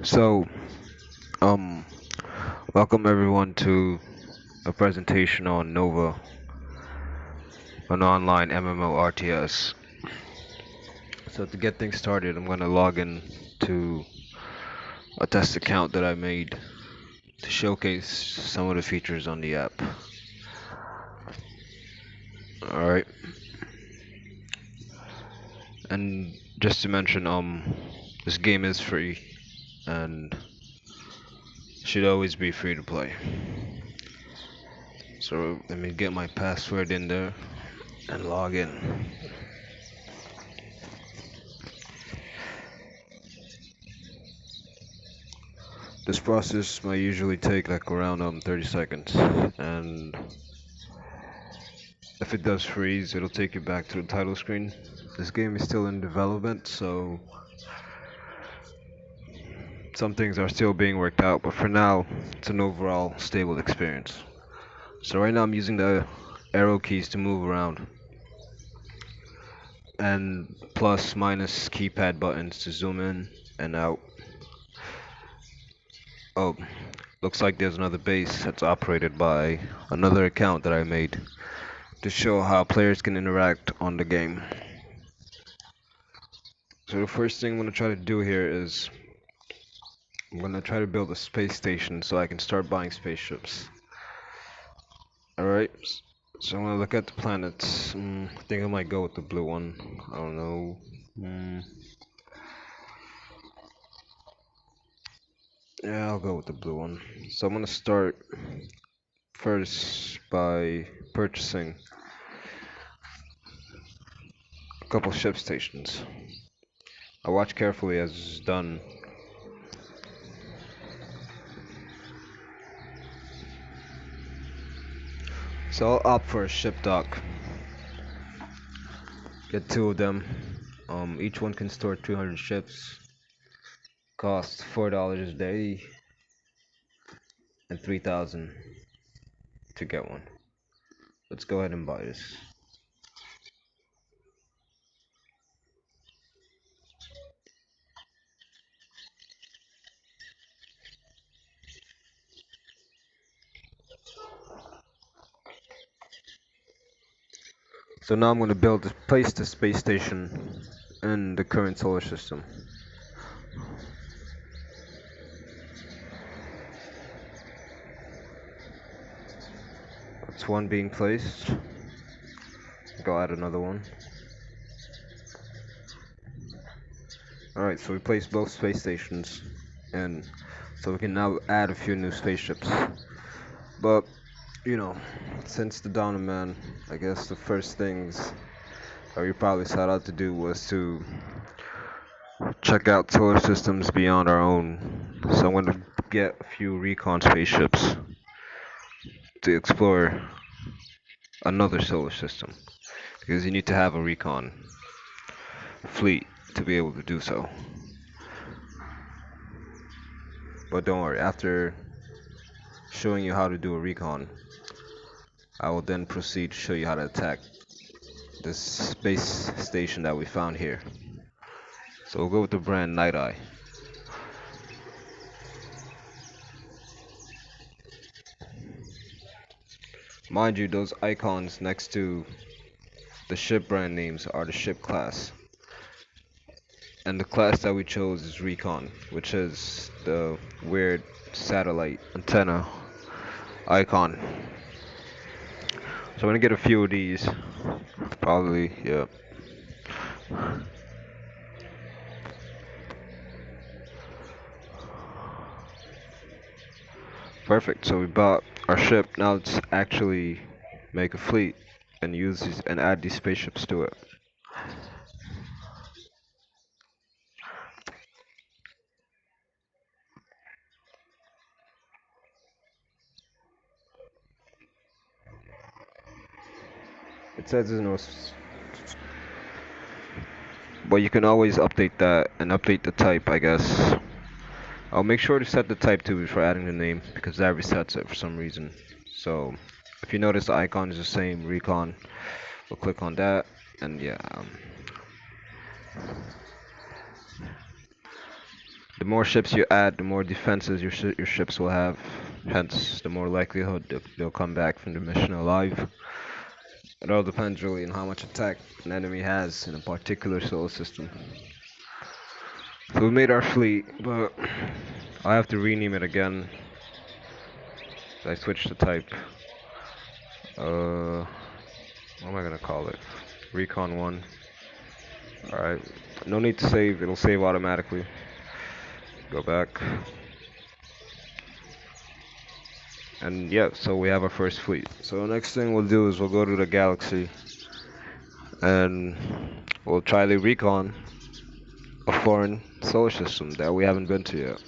So, um, welcome everyone to a presentation on Nova, an online MMORTS. So to get things started, I'm going to log in to a test account that I made to showcase some of the features on the app. Alright, and just to mention, this game is free and should always be free to play. So let me get my password in there and log in. This process might usually take like around 30 seconds, and if it does freeze, it'll take you back to the title screen. This game is still in development, so some things are still being worked out, but for now, it's an overall stable experience. So right now I'm using the arrow keys to move around, and plus minus keypad buttons to zoom in and out. Oh, looks like there's another base that's operated by another account that I made to show how players can interact on the game. So the first thing I'm going to try to do here is I'm going to try to build a space station so I can start buying spaceships. Alright, so I'm going to look at the planets. I think I might go with the blue one. I don't know. Yeah, I'll go with the blue one. So I'm going to start first by purchasing a couple ship stations. I watch carefully as it's done. So I'll opt for a ship dock. Get two of them. Each one can store 200 ships. Costs $4 a day and 3,000 to get one. Let's go ahead and buy this. So now I'm going to place the space station in the current solar system. That's one being placed. Go add another one. Alright, so we placed both space stations, and so we can now add a few new spaceships. But, you know, since the dawn of man, I guess the first things that we probably set out to do was to check out solar systems beyond our own. So I'm going to get a few recon spaceships to explore another solar system, because you need to have a recon fleet to be able to do so. But don't worry, after showing you how to do a recon, I will then proceed to show you how to attack this space station that we found here. So we'll go with the brand Night Eye. Mind you, those icons next to the ship brand names are the ship class. And the class that we chose is Recon, which is the weird satellite antenna icon. So I'm gonna get a few of these. Probably, yeah. Perfect. So we bought our ship. Now let's actually make a fleet and use these and add these spaceships to it. It says there's no, but you can always update that and update the type, I guess. I'll make sure to set the type to before adding the name because that resets it for some reason. So if you notice the icon is the same, Recon, we'll click on that, and yeah. the more ships you add, the more defenses your ships will have. Hence, the more likelihood they'll come back from the mission alive. It all depends really on how much attack an enemy has in a particular solar system. So we made our fleet, but I have to rename it again. I switched the type. What am I gonna call it? Recon 1. Alright. No need to save, it'll save automatically. Go back. And yeah, so we have our first fleet. So the next thing we'll do is we'll go to the galaxy and we'll try to recon a foreign solar system that we haven't been to yet.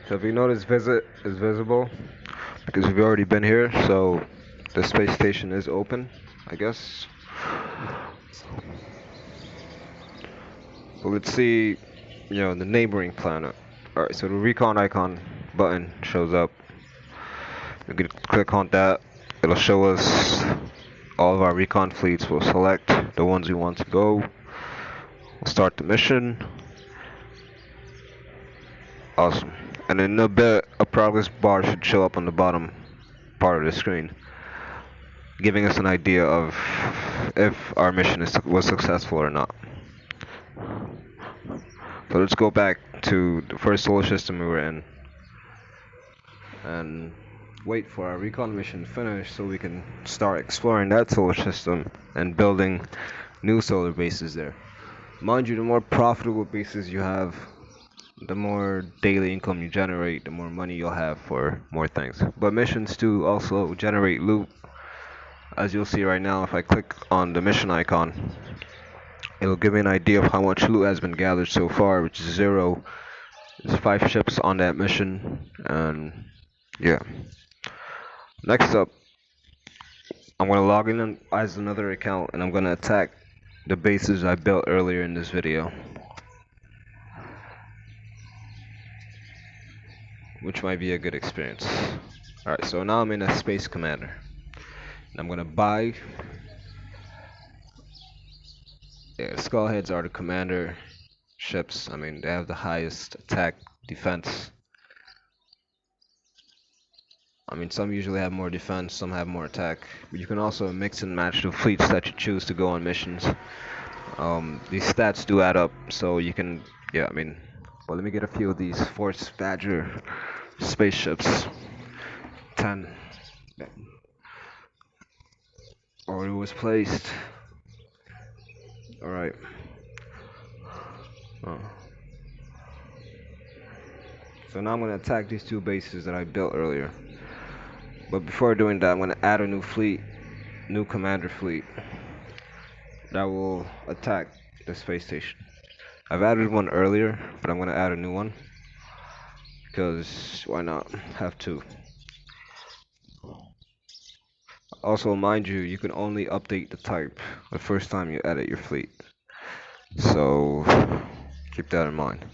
So if you notice, visit is visible because we've already been here, so the space station is open, I guess. But let's see, the neighboring planet. Alright, so the recon icon button shows up. You can click on that. It'll show us all of our recon fleets. We'll select the ones we want to go. We'll start the mission. Awesome. And in a bit, a progress bar should show up on the bottom part of the screen, giving us an idea of if our mission was successful or not. So let's go back to the first solar system we were in and wait for our recon mission to finish so we can start exploring that solar system and building new solar bases there. Mind you, the more profitable bases you have, the more daily income you generate, the more money you'll have for more things. But missions too also generate loot. As you'll see right now, if I click on the mission icon, it'll give me an idea of how much loot has been gathered so far, which is 0. There's 5 ships on that mission, and yeah. Next up, I'm going to log in as another account, and I'm going to attack the bases I built earlier in this video, which might be a good experience. Alright, so now I'm in a Space Commander, and I'm going to buy. Yeah, Skullheads are the commander ships. I mean, they have the highest attack, defense. I mean, some usually have more defense, some have more attack. But you can also mix and match the fleets that you choose to go on missions. These stats do add up, so you can, yeah, I mean, well, let me get a few of these Force Badger spaceships. 10. Order was placed. Alright. Oh. So now I'm going to attack these 2 bases that I built earlier. But before doing that, I'm going to add a new fleet, new commander fleet, that will attack the space station. I've added one earlier, but I'm going to add a new one, because why not have 2. Also, mind you, you can only update the type the first time you edit your fleet. So keep that in mind.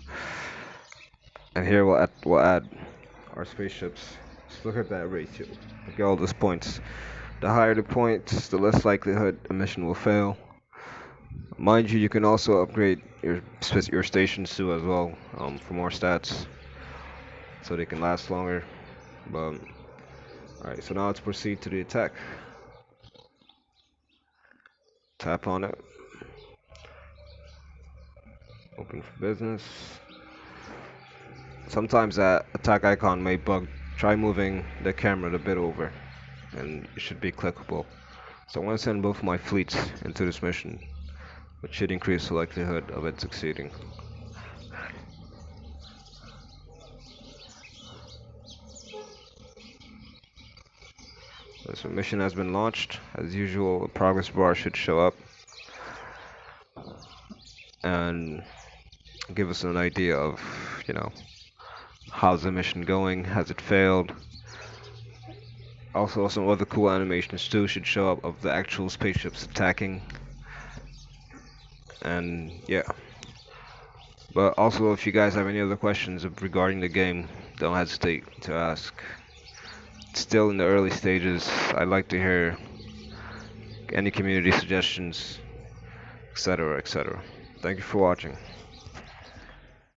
And here we'll add our spaceships. Just look at that ratio. Look at all those points. The higher the points, the less likelihood a mission will fail. Mind you, you can also upgrade your stations too as well, for more stats, so they can last longer. But alright, so now let's proceed to the attack. Tap on it. Open for business. Sometimes that attack icon may bug. Try moving the camera a bit over, and it should be clickable. So I'm going to send both my fleets into this mission, which should increase the likelihood of it succeeding. So mission has been launched. As usual, a progress bar should show up and give us an idea of, how's the mission going, has it failed. Also, some other cool animations too should show up of the actual spaceships attacking. And yeah. But also, if you guys have any other questions regarding the game, don't hesitate to ask. still in the early stages. I'd like to hear any community suggestions, etc., etc. Thank you for watching.